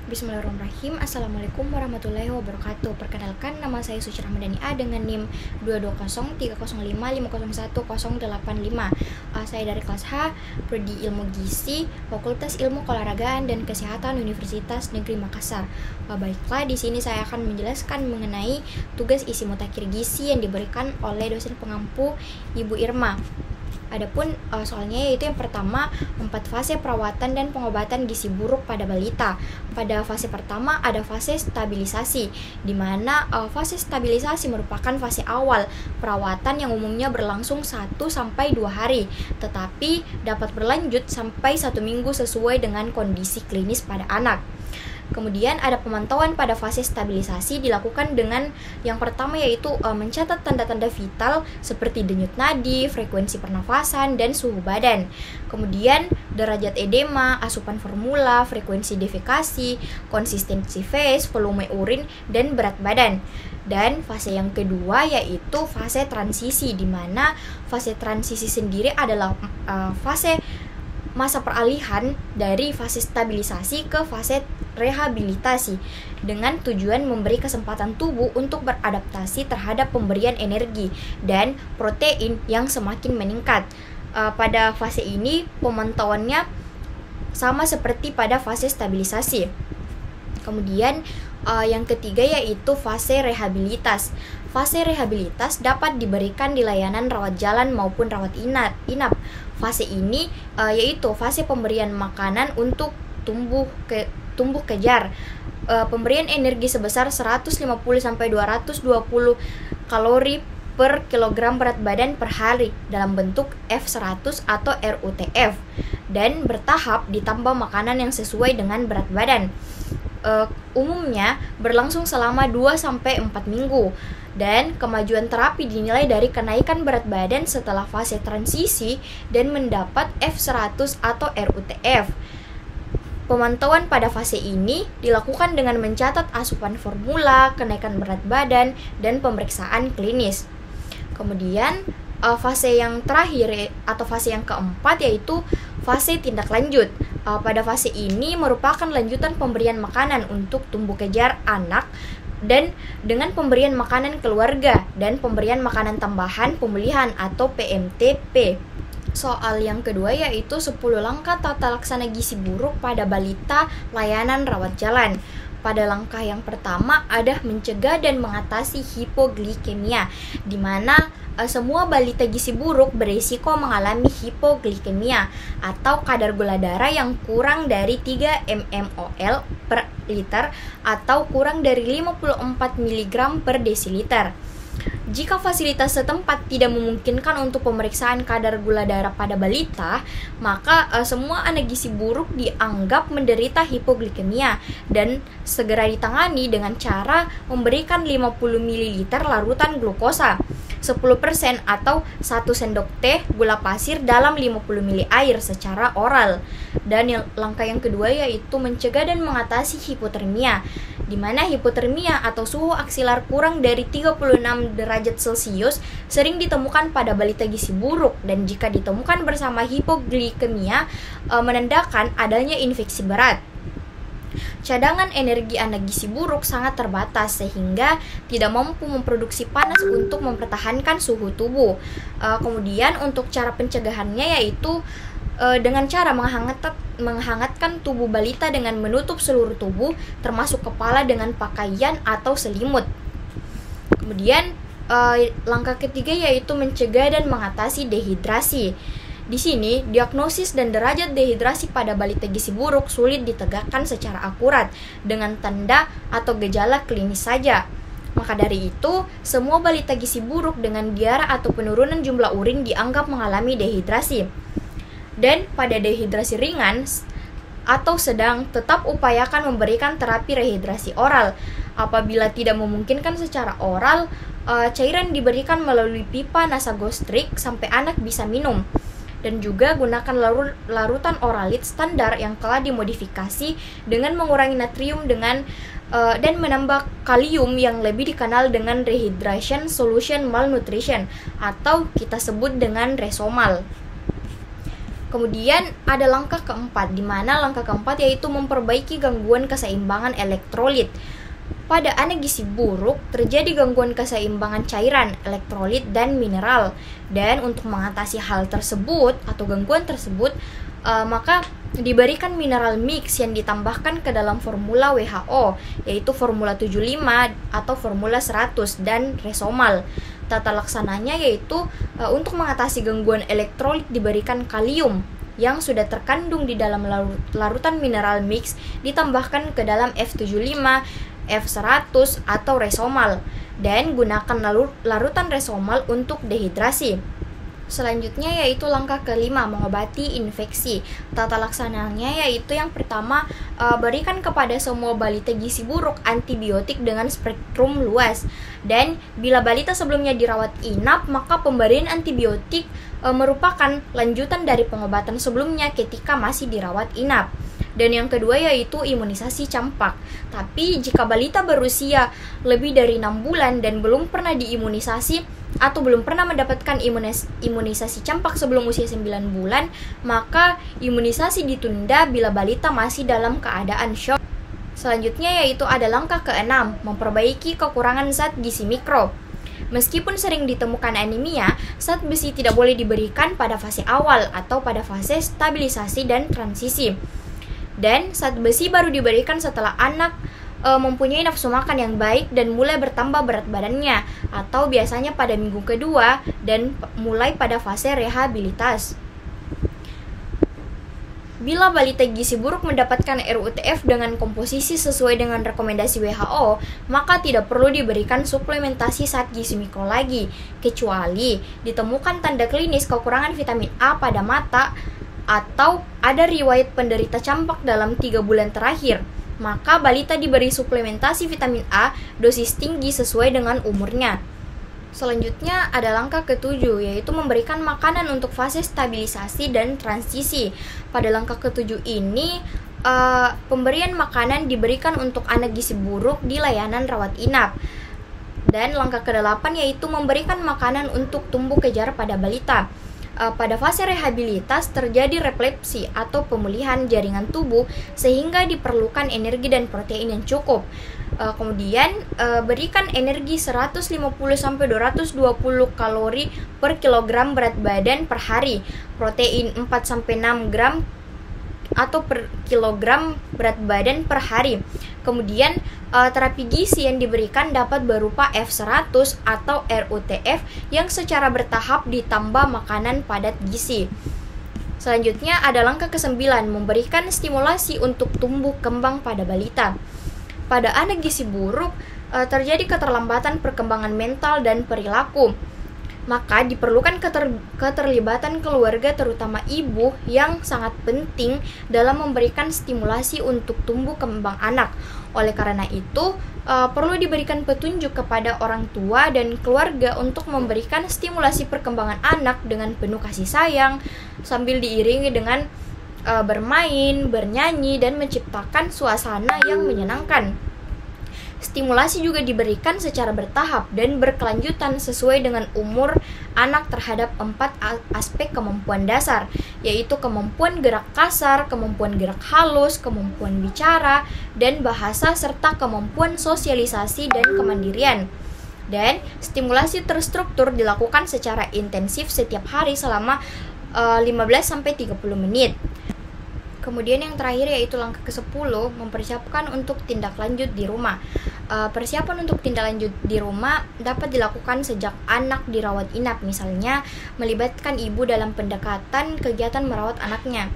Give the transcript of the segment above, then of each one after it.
Bismillahirrahmanirrahim. Assalamualaikum warahmatullahi wabarakatuh. Perkenalkan, nama saya Suci Ramadhani A dengan NIM 2203005501085. Saya dari kelas H, Prodi Ilmu Gizi, Fakultas Ilmu Keolahragaan dan Kesehatan Universitas Negeri Makassar. Baiklah, di sini saya akan menjelaskan mengenai tugas isi mutakhir gizi yang diberikan oleh dosen pengampu Ibu Irma. Adapun soalnya yaitu yang pertama, 4 fase perawatan dan pengobatan gizi buruk pada balita. Pada fase pertama ada fase stabilisasi, di mana fase stabilisasi merupakan fase awal perawatan yang umumnya berlangsung 1-2 hari, tetapi dapat berlanjut sampai 1 minggu sesuai dengan kondisi klinis pada anak. Kemudian ada pemantauan pada fase stabilisasi dilakukan dengan yang pertama yaitu mencatat tanda-tanda vital seperti denyut nadi, frekuensi pernafasan, dan suhu badan. Kemudian derajat edema, asupan formula, frekuensi defekasi, konsistensi fase, volume urin, dan berat badan. Dan fase yang kedua yaitu fase transisi, di mana fase transisi sendiri adalah fase masa peralihan dari fase stabilisasi ke fase rehabilitasi dengan tujuan memberi kesempatan tubuh untuk beradaptasi terhadap pemberian energi dan protein yang semakin meningkat. Pada fase ini pemantauannya sama seperti pada fase stabilisasi. Kemudian yang ketiga yaitu fase rehabilitas. Fase rehabilitas dapat diberikan di layanan rawat jalan maupun rawat inap. Fase ini yaitu fase pemberian makanan untuk tumbuh kejar. Pemberian energi sebesar 150-220 kalori per kilogram berat badan per hari dalam bentuk F100 atau RUTF, dan bertahap ditambah makanan yang sesuai dengan berat badan. Umumnya berlangsung selama 2-4 minggu, dan kemajuan terapi dinilai dari kenaikan berat badan setelah fase transisi dan mendapat F100 atau RUTF. Pemantauan pada fase ini dilakukan dengan mencatat asupan formula, kenaikan berat badan, dan pemeriksaan klinis. Kemudian fase yang terakhir atau fase yang keempat yaitu fase tindak lanjut. Pada fase ini merupakan lanjutan pemberian makanan untuk tumbuh kejar anak dan dengan pemberian makanan keluarga dan pemberian makanan tambahan pemulihan atau PMTP. Soal yang kedua yaitu 10 langkah tata laksana gizi buruk pada balita layanan rawat jalan. Pada langkah yang pertama ada mencegah dan mengatasi hipoglikemia, di mana semua balita gizi buruk berisiko mengalami hipoglikemia atau kadar gula darah yang kurang dari 3 mmol per liter atau kurang dari 54 mg per desiliter. Jika fasilitas setempat tidak memungkinkan untuk pemeriksaan kadar gula darah pada balita, maka semua anak gizi buruk dianggap menderita hipoglikemia dan segera ditangani dengan cara memberikan 50 ml larutan glukosa, 10% atau 1 sendok teh gula pasir dalam 50 ml air secara oral. Dan langkah yang kedua yaitu mencegah dan mengatasi hipotermia, di mana hipotermia atau suhu aksilar kurang dari 36 derajat Celcius sering ditemukan pada balita gizi buruk, dan jika ditemukan bersama hipoglikemia menandakan adanya infeksi berat. Cadangan energi anak gizi buruk sangat terbatas sehingga tidak mampu memproduksi panas untuk mempertahankan suhu tubuh. Kemudian untuk cara pencegahannya yaitu dengan cara menghangatkan tubuh balita dengan menutup seluruh tubuh termasuk kepala dengan pakaian atau selimut. Kemudian langkah ketiga yaitu mencegah dan mengatasi dehidrasi. Di sini, diagnosis dan derajat dehidrasi pada balita gizi buruk sulit ditegakkan secara akurat dengan tanda atau gejala klinis saja. Maka dari itu, semua balita gizi buruk dengan diare atau penurunan jumlah urin dianggap mengalami dehidrasi. Dan pada dehidrasi ringan atau sedang, tetap upayakan memberikan terapi rehidrasi oral. Apabila tidak memungkinkan secara oral, cairan diberikan melalui pipa nasogastrik sampai anak bisa minum. Dan juga gunakan larutan oralit standar yang telah dimodifikasi dengan mengurangi natrium dan menambah kalium yang lebih dikenal dengan rehydration solution malnutrition atau kita sebut dengan Resomal. Kemudian ada langkah keempat, di mana langkah keempat yaitu memperbaiki gangguan keseimbangan elektrolit. Pada anak gizi buruk terjadi gangguan keseimbangan cairan, elektrolit, dan mineral. Dan untuk mengatasi hal tersebut atau gangguan tersebut, maka diberikan mineral mix yang ditambahkan ke dalam formula WHO, yaitu formula 75 atau formula 100 dan Resomal. Tata laksananya yaitu untuk mengatasi gangguan elektrolit diberikan kalium yang sudah terkandung di dalam larutan mineral mix ditambahkan ke dalam F75, F100 atau Resomal, dan gunakan larutan Resomal untuk dehidrasi. Selanjutnya yaitu langkah kelima, mengobati infeksi. Tata laksananya yaitu yang pertama, berikan kepada semua balita gizi buruk antibiotik dengan spektrum luas. Dan bila balita sebelumnya dirawat inap, maka pemberian antibiotik merupakan lanjutan dari pengobatan sebelumnya ketika masih dirawat inap. Dan yang kedua yaitu imunisasi campak. Tapi jika balita berusia lebih dari 6 bulan dan belum pernah diimunisasi atau belum pernah mendapatkan imunisasi campak sebelum usia 9 bulan, maka imunisasi ditunda bila balita masih dalam keadaan syok. Selanjutnya yaitu ada langkah keenam, memperbaiki kekurangan zat gizi mikro. Meskipun sering ditemukan anemia, zat besi tidak boleh diberikan pada fase awal atau pada fase stabilisasi dan transisi. Dan zat besi baru diberikan setelah anak mempunyai nafsu makan yang baik dan mulai bertambah berat badannya, atau biasanya pada minggu kedua dan mulai pada fase rehabilitas. Bila balita gizi buruk mendapatkan RUTF dengan komposisi sesuai dengan rekomendasi WHO, maka tidak perlu diberikan suplementasi zat gizi mikro lagi, kecuali ditemukan tanda klinis kekurangan vitamin A pada mata atau ada riwayat penderita campak dalam 3 bulan terakhir. Maka balita diberi suplementasi vitamin A dosis tinggi sesuai dengan umurnya. Selanjutnya ada langkah ketujuh, yaitu memberikan makanan untuk fase stabilisasi dan transisi. Pada langkah ketujuh ini, pemberian makanan diberikan untuk anak gizi buruk di layanan rawat inap. Dan langkah ke-8 yaitu memberikan makanan untuk tumbuh kejar pada balita. Pada fase rehabilitas terjadi refleksi atau pemulihan jaringan tubuh sehingga diperlukan energi dan protein yang cukup. Kemudian berikan energi 150-220 kalori per kilogram berat badan per hari, protein 4-6 gram atau per kilogram berat badan per hari. Kemudian terapi gizi yang diberikan dapat berupa F100 atau RUTF yang secara bertahap ditambah makanan padat gizi. Selanjutnya ada langkah ke-9, memberikan stimulasi untuk tumbuh kembang pada balita. Pada anak gizi buruk terjadi keterlambatan perkembangan mental dan perilaku. Maka diperlukan keterlibatan keluarga, terutama ibu, yang sangat penting dalam memberikan stimulasi untuk tumbuh kembang anak. Oleh karena itu, perlu diberikan petunjuk kepada orang tua dan keluarga untuk memberikan stimulasi perkembangan anak dengan penuh kasih sayang, sambil diiringi dengan bermain, bernyanyi, dan menciptakan suasana yang menyenangkan. Stimulasi juga diberikan secara bertahap dan berkelanjutan sesuai dengan umur anak terhadap 4 aspek kemampuan dasar, yaitu kemampuan gerak kasar, kemampuan gerak halus, kemampuan bicara dan bahasa, serta kemampuan sosialisasi dan kemandirian. Dan stimulasi terstruktur dilakukan secara intensif setiap hari selama 15-30 menit. Kemudian yang terakhir yaitu langkah ke-10, mempersiapkan untuk tindak lanjut di rumah. Persiapan untuk tindak lanjut di rumah dapat dilakukan sejak anak dirawat inap, misalnya melibatkan ibu dalam pendekatan kegiatan merawat anaknya.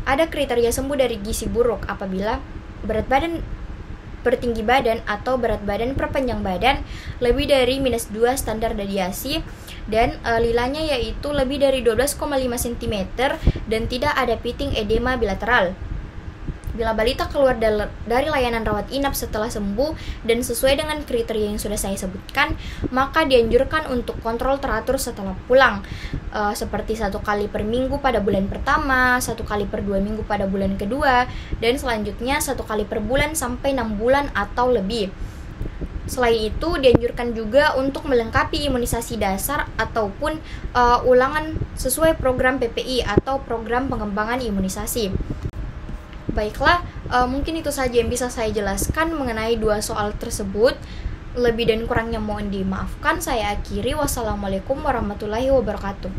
Ada kriteria sembuh dari gizi buruk apabila berat badan tinggi badan atau berat badan per panjang badan lebih dari -2 standar deviasi, dan lilanya yaitu lebih dari 12,5 cm dan tidak ada pitting edema bilateral. Bila balita keluar dari layanan rawat inap setelah sembuh dan sesuai dengan kriteria yang sudah saya sebutkan, maka dianjurkan untuk kontrol teratur setelah pulang, seperti 1 kali per minggu pada bulan pertama, 1 kali per 2 minggu pada bulan kedua, dan selanjutnya 1 kali per bulan sampai 6 bulan atau lebih. Selain itu, dianjurkan juga untuk melengkapi imunisasi dasar ataupun ulangan sesuai program PPI atau program pengembangan imunisasi. Baiklah, mungkin itu saja yang bisa saya jelaskan mengenai dua soal tersebut. Lebih dan kurangnya mohon dimaafkan. Saya akhiri. Wassalamualaikum warahmatullahi wabarakatuh.